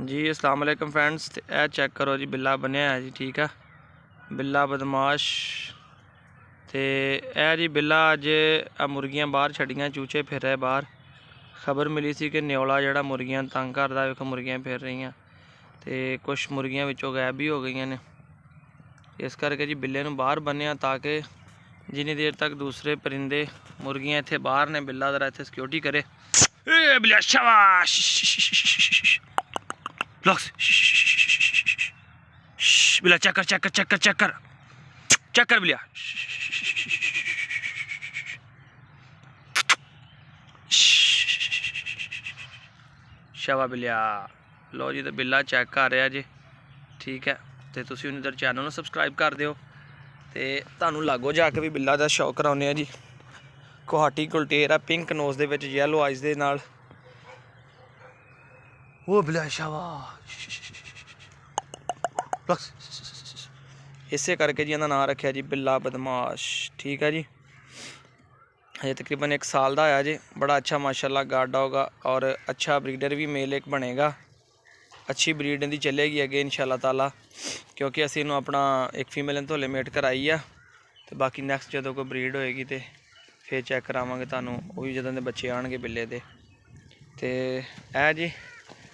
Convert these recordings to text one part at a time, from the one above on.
जी अस्सलाम वालेकुम फ्रेंड्स। ए चेक करो जी, बिल्ला बनया है जी, ठीक है, बिल्ला बदमाश। तो यह जी बिल्ला अज मुर्गियां बाहर छड़ियां, चूचे फिर रहे बाहर। खबर मिली सी कि न्योला जोड़ा मुर्गियां तंग करता, वेखो मुर्गियां फिर रही, तो कुछ मुर्गियां विचों गायब भी हो गई ने। इस करके जी बिल्ले नूं बाहर बन्निया ताकि जिन्नी देर तक दूसरे परिंदे मुर्गियां इत्थे बाहर ने, बिल्ला जरा इत्थे सिक्योरिटी करे। बिल्ला शाबाश, बिल्ला चक्कर चक्कर चक्कर चक्कर चक्कर, बिल्ला शाबा बिल्ला। लो जी, तो बिल्ला चेक कर रहा जी, ठीक है। तो तुसीं उन्हें चैनल में सबसक्राइब कर दिओ, तो तुहानूं लागो जाके भी बिल्ला दा शौक कराउने जी। कोहाटी कुलटेर है, पिंक नोज दे विच येलो आइज दे नाल। वो बिल्ला शाबाश, इसे करके जी इहदा नाम रखा जी बिल्ला बदमाश, ठीक है जी। हजे तकरीबन 1 साल का होया जी, बड़ा अच्छा माशाल्लाह गार्ड होगा और अच्छा ब्रीडर भी मेल एक बनेगा। अच्छी ब्रीड इहदी चलेगी अगे इंशाअल्लाह ताला, क्योंकि असीं इहनूं अपना एक फीमेल धोले मेट कराई आ। तो बाकी नैक्सट जो कोई ब्रीड होएगी तो फिर चैक करावांगे तुहानूं, वो भी जदों दे बच्चे आउणगे बिल्ले दे। तो ऐ जी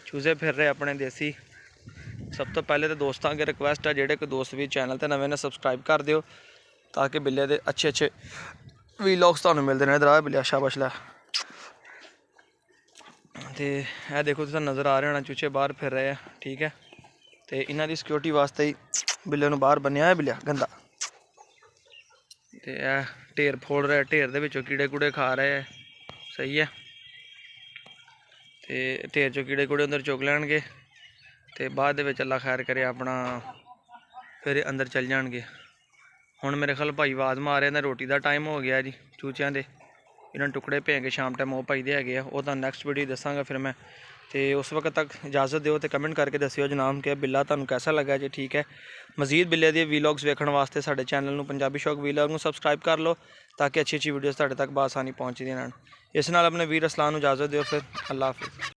चूजे फिर रहे अपने देसी। सब तो पहले तो दोस्तों अगे रिक्वेस्ट है, जेडे कोई दोस्त भी चैनल ते नवे ने सबसक्राइब कर दिओ, ताकि बिल्ले दे अच्छे अच्छे वीलॉग्स तुहानूं मिलदे रहे। इधर आ बिल्ला शाबाश लै। तो यह देखो, तुसें नज़र आ रहे होना चूचे बाहर फिर रहे हैं, ठीक है। तो इन्हां दी सिक्योरिटी वास्ते ही बिल्ले नूं बाहर बन्निया है, बिल्ला गंदा। तो यह ढेर फोड़ रहा है, ढेर दे विचों कीड़े कूड़े खा रहे हैं, सही है। तो ढेर चो कीड़े कूड़े अंदर चुग लैणगे, तो बाद दे विच अल्लाह खैर करे अपना फिर अंदर चल जाएंगे। हुण मेरे ख्याल भाई आवाज़ मारे ने, रोटी का टाइम हो गया जी चूचियां दे। इन्होंने टुकड़े भेज के शाम टाइम वो भाई दे है, वो तो नैक्सट वीडियो दसांगा फिर मैं। तो उस वक्त तक इजाज़त दिओ, तो कमेंट करके दस्सिओ जनाब कि बिल्ला तुहानूं कैसा लगा जी, ठीक है। मजीद बिल्ले दी वीलॉग्स वेखण वास्ते साडे चैनल नूं पंजाबी शौक वीलॉग नूं सबसक्राइब कर लो, ताकि अच्छी अच्छी वीडियोज़ तुहाडे तक बआसानी पहुँचदियां रहण। इस नाल अपने वीर असलान नूं इजाज़त दिओ, फिर अल्लाह हाफिज़।